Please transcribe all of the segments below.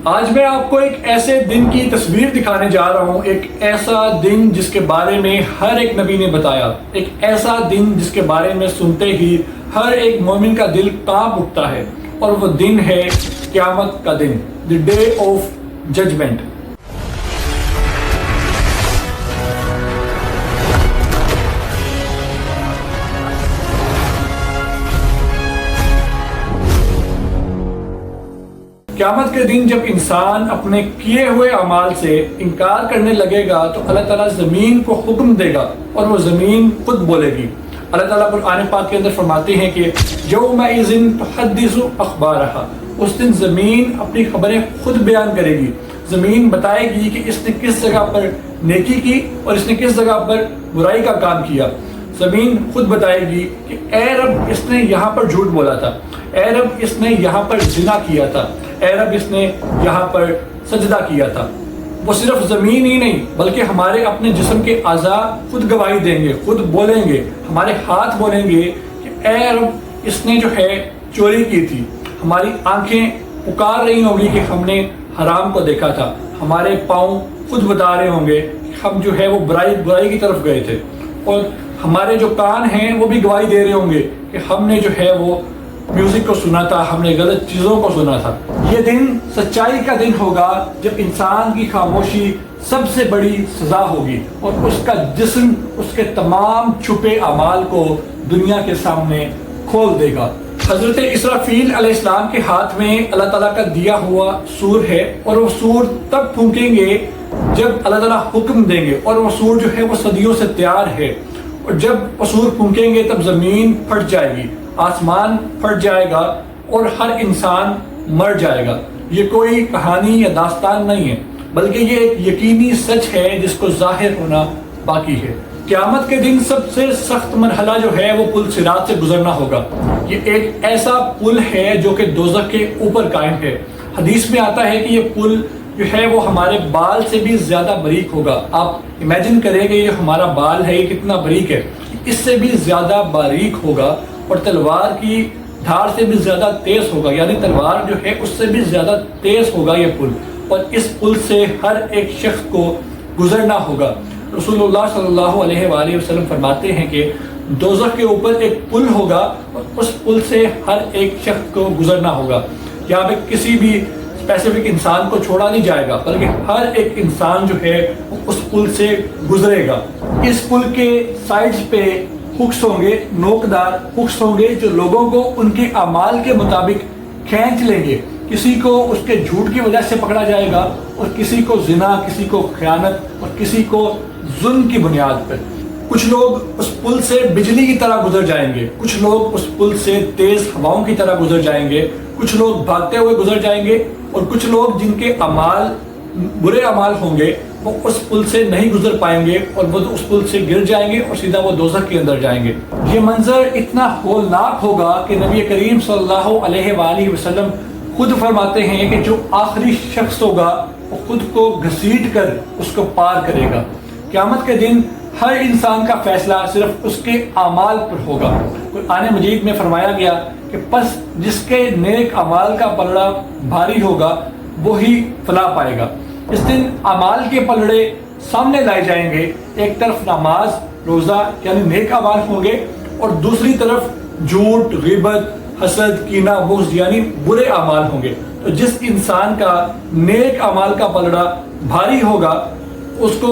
آج میں آپ کو ایک ایسے دن کی تصویر دکھانے جا رہا ہوں، ایک ایسا دن جس کے بارے میں ہر ایک نبی نے بتایا، ایک ایسا دن جس کے بارے میں سنتے ہی ہر ایک مومن کا دل کانپ اٹھتا ہے، اور وہ دن ہے قیامت کا دن، دی ڈے آف ججمنٹ۔ قیامت کے دن جب انسان اپنے کیے ہوئے اعمال سے انکار کرنے لگے گا تو اللہ تعالیٰ زمین کو حکم دے گا اور وہ زمین خود بولے گی۔ اللہ تعالیٰ قرآن پاک کے اندر فرماتے ہیں کہ یومئذ تحدث اخبارہا، اس دن زمین اپنی خبریں خود بیان کرے گی۔ زمین بتائے گی کہ اس نے کس جگہ پر نیکی کی اور اس نے کس جگہ پر برائی کا کام کیا۔ زمین خود بتائے گی کہ اے رب اس نے یہاں پر جھوٹ بولا تھا، اے رب اس نے یہاں پر زنا کیا تھا، اے رب اس نے یہاں پر سجدہ کیا تھا۔ وہ صرف زمین ہی نہیں بلکہ ہمارے اپنے جسم کے اعضاء خود گواہی دیں گے، خود بولیں گے، ہمارے ہاتھ بولیں گے کہ اے رب اس نے جو ہے چوری کی تھی۔ ہماری آنکھیں پکار رہی ہوں گی کہ ہم نے حرام کو دیکھا تھا، ہمارے پاؤں خود بتا رہے ہوں گے کہ ہم جو ہے وہ برائی کی طرف گئے تھے، اور ہمارے جو کان ہیں وہ بھی گواہی دے رہے ہوں گے کہ ہم نے جو ہے وہ میوزک کو سنا تھا، ہم نے غلط چیزوں کو سنا تھا۔ یہ دن سچائی کا دن ہوگا جب انسان کی خاموشی سب سے بڑی سزا ہوگی اور اس کا جسم اس کے تمام چھپے اعمال کو دنیا کے سامنے کھول دے گا۔ حضرت اسرافیل علیہ السلام کے ہاتھ میں اللہ تعالیٰ کا دیا ہوا سور ہے، اور وہ سور تب پھونکیں گے جب اللہ تعالیٰ حکم دیں گے، اور وہ سور جو ہے وہ صدیوں سے تیار ہے، اور جب وہ سور پھونکیں گے تب زمین پھٹ جائے گی، آسمان پھٹ جائے گا اور ہر انسان مر جائے گا۔ یہ کوئی کہانی یا داستان نہیں ہے بلکہ یہ ایک یقینی سچ ہے جس کو ظاہر ہونا باقی ہے۔ قیامت کے دن سب سے سخت مرحلہ جو ہے وہ پل صراط سے گزرنا ہوگا۔ یہ ایک ایسا پل ہے جو کہ دوزخ کے اوپر قائم ہے۔ حدیث میں آتا ہے کہ یہ پل جو ہے وہ ہمارے بال سے بھی زیادہ باریک ہوگا۔ آپ امیجن کریں کہ یہ ہمارا بال ہے، یہ کتنا باریک ہے، اس سے بھی زیادہ باریک ہوگا، اور تلوار کی دھار سے بھی زیادہ تیز ہوگا، یعنی تلوار جو ہے اس سے بھی زیادہ تیز ہوگا یہ پل، اور اس پل سے ہر ایک شخص کو گزرنا ہوگا۔ رسول اللہ صلی اللہ علیہ وآلہ وسلم فرماتے ہیں کہ دوزخ کے اوپر ایک پل ہوگا اور اس پل سے ہر ایک شخص کو گزرنا ہوگا۔ یہاں پہ کسی بھی اسپیسیفک انسان کو چھوڑا نہیں جائے گا بلکہ ہر ایک انسان جو ہے اس پل سے گزرے گا۔ اس پل کے سائڈز پہ ہکس ہوں گے، نوکدار ہکس ہوں گے جو لوگوں کو ان کے اعمال کے مطابق کھینچ لیں گے۔ کسی کو اس کے جھوٹ کی وجہ سے پکڑا جائے گا، اور کسی کو زنا، کسی کو خیانت، اور کسی کو ظلم کی بنیاد پر۔ کچھ لوگ اس پل سے بجلی کی طرح گزر جائیں گے، کچھ لوگ اس پل سے تیز ہواؤں کی طرح گزر جائیں گے، کچھ لوگ بھاگتے ہوئے گزر جائیں گے، اور کچھ لوگ جن کے اعمال برے اعمال ہوں گے وہ اس پل سے نہیں گزر پائیں گے، اور وہ اس پل سے گر جائیں گے اور سیدھا وہ دوزخ کے اندر جائیں گے۔ یہ منظر اتنا ہولناک ہوگا کہ نبی کریم صلی اللہ علیہ وآلہ وسلم خود فرماتے ہیں کہ جو آخری شخص ہوگا وہ خود کو گھسیٹ کر اس کو پار کرے گا۔ قیامت کے دن ہر انسان کا فیصلہ صرف اس کے اعمال پر ہوگا۔ قرآن مجید میں فرمایا گیا کہ پس جس کے نیک اعمال کا پلڑا بھاری ہوگا وہی فلاح پائے گا۔ اس دن اعمال کے پلڑے سامنے لائے جائیں گے، ایک طرف نماز، روزہ یعنی نیک اعمال ہوں گے، اور دوسری طرف جھوٹ، غیبت، حسد، کینہ، بغض یعنی برے اعمال ہوں گے۔ تو جس انسان کا نیک اعمال کا پلڑا بھاری ہوگا اس کو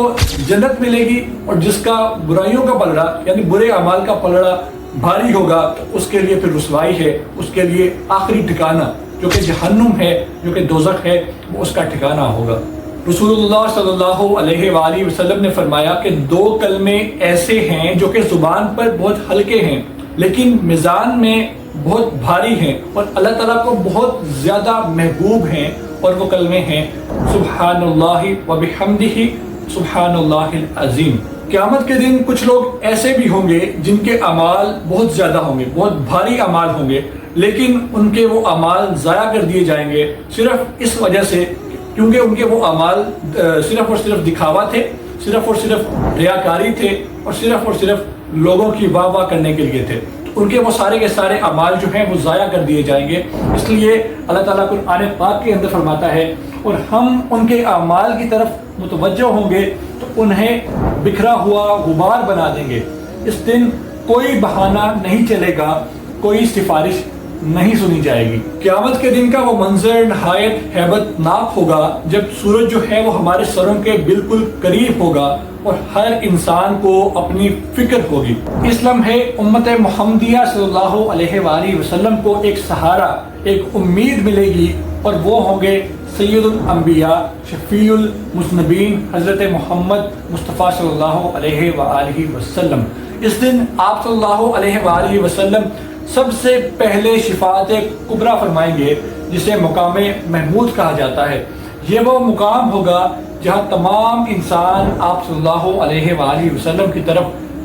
جنت ملے گی، اور جس کا برائیوں کا پلڑا یعنی برے اعمال کا پلڑا بھاری ہوگا تو اس کے لیے پھر رسوائی ہے، اس کے لیے آخری ٹھکانہ جو کہ جہنم ہے، جو کہ دوزخ ہے، وہ اس کا ٹھکانہ ہوگا۔ رسول اللہ صلی اللہ علیہ وآلہ وسلم نے فرمایا کہ دو کلمے ایسے ہیں جو کہ زبان پر بہت ہلکے ہیں لیکن میزان میں بہت بھاری ہیں اور اللہ تعالیٰ کو بہت زیادہ محبوب ہیں، اور وہ کلمے ہیں سبحان اللہ و بحمدہ سبحان اللہ العظیم۔ قیامت کے دن کچھ لوگ ایسے بھی ہوں گے جن کے اعمال بہت زیادہ ہوں گے، بہت بھاری اعمال ہوں گے، لیکن ان کے وہ اعمال ضائع کر دیے جائیں گے صرف اس وجہ سے کیونکہ ان کے وہ اعمال صرف اور صرف دکھاوا تھے، صرف اور صرف ریاکاری تھے، اور صرف لوگوں کی واہ واہ کرنے کے لیے تھے، تو ان کے وہ سارے کے سارے اعمال جو ہیں وہ ضائع کر دیے جائیں گے۔ اس لیے اللہ تعالیٰ قرآن پاک کے اندر فرماتا ہے اور ہم ان کے اعمال کی طرف متوجہ ہوں گے تو انہیں بکھرا ہوا غبار بنا دیں گے۔ اس دن کوئی بہانہ نہیں چلے گا، کوئی سفارش نہیں سنی جائے گی۔ قیامت کے دن کا وہ منظر نہایت ہیبت ناک ہوگا جب سورج جو ہے وہ ہمارے سروں کے بالکل قریب ہوگا اور ہر انسان کو اپنی فکر ہوگی۔ اس لمحے امت محمدیہ صلی اللہ علیہ وآلہ وسلم کو ایک سہارا، ایک امید ملے گی، اور وہ ہوں گے سید الانبیاء شفیع المذنبین حضرت محمد مصطفیٰ صلی اللہ علیہ وآلہ وسلم۔ اس دن آپ صلی اللہ علیہ وآلہ وسلم سب سے پہلے شفاعت کبریٰ فرمائیں گے، جسے مقام محمود کہا جاتا ہے۔ یہ وہ مقام ہوگا جہاں تمام انسان آپ صلی اللہ علیہ وآلہ وسلم کی طرف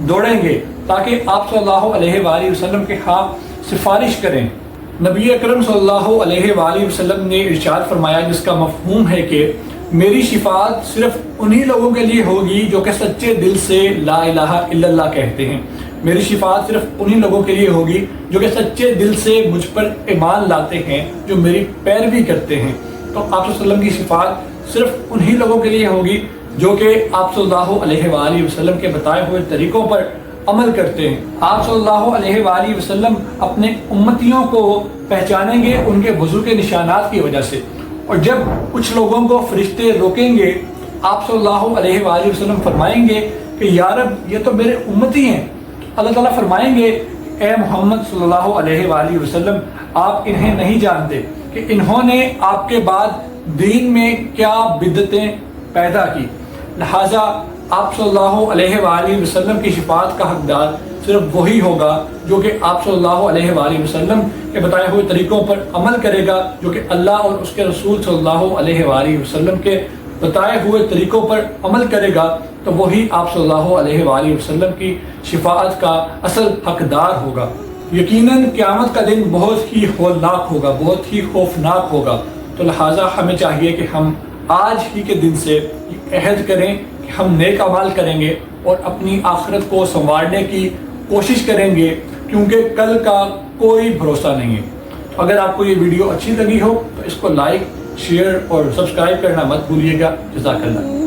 دوڑیں گے تاکہ آپ صلی اللہ علیہ وآلہ وسلم کے ہاں سفارش کریں۔ نبی اکرم صلی اللہ علیہ وآلہ وسلم نے ارشاد فرمایا، جس کا مفہوم ہے کہ میری شفاعت صرف انہی لوگوں کے لیے ہوگی جو کہ سچے دل سے لا الہ الا اللہ کہتے ہیں۔ میری شفاعت صرف انہی لوگوں کے لیے ہوگی جو کہ سچے دل سے مجھ پر ایمان لاتے ہیں، جو میری پیروی کرتے ہیں۔ تو آپ صلی اللہ علیہ وسلم کی شفاعت صرف انہی لوگوں کے لیے ہوگی جو کہ آپ صلی اللہ علیہ وآلہ وسلم کے بتائے ہوئے طریقوں پر عمل کرتے ہیں۔ آپ صلی اللہ علیہ وآلہ وسلم اپنے امتیوں کو پہچانیں گے ان کے وضو کے نشانات کی وجہ سے، اور جب کچھ لوگوں کو فرشتے روکیں گے، آپ صلی اللہ علیہ وآلہ وسلم فرمائیں گے کہ یا رب یہ تو میرے امتی ہیں۔ اللہ تعالیٰ فرمائیں گے اے محمد صلی اللہ علیہ وآلہ وسلم، آپ انہیں نہیں جانتے کہ انہوں نے آپ کے بعد دین میں کیا بدعتیں پیدا کی، لہٰذا آپ صلی اللہ علیہ وآلہ وسلم کی شفاعت کا حقدار صرف وہی ہوگا جو کہ آپ صلی اللہ علیہ وآلہ وسلم کے بتائے ہوئے طریقوں پر عمل کرے گا، جو کہ اللہ اور اس کے رسول صلی اللہ علیہ وآلہ وسلم کے بتائے ہوئے طریقوں پر عمل کرے گا، تو وہی آپ صلی اللہ علیہ وآلہ وسلم کی شفاعت کا اصل حقدار ہوگا۔ یقیناً قیامت کا دن بہت ہی ہولناک ہوگا، بہت ہی خوفناک ہوگا، تو لہٰذا ہمیں چاہیے کہ ہم آج ہی کے دن سے عہد کریں کہ ہم نیک اعمال کریں گے اور اپنی آخرت کو سنوارنے کی کوشش کریں گے، کیونکہ کل کا کوئی بھروسہ نہیں ہے۔ تو اگر آپ کو یہ ویڈیو اچھی لگی ہو تو اس کو لائک، شیئر اور سبسکرائب کرنا مت بھولیے گا۔ جزاک اللہ۔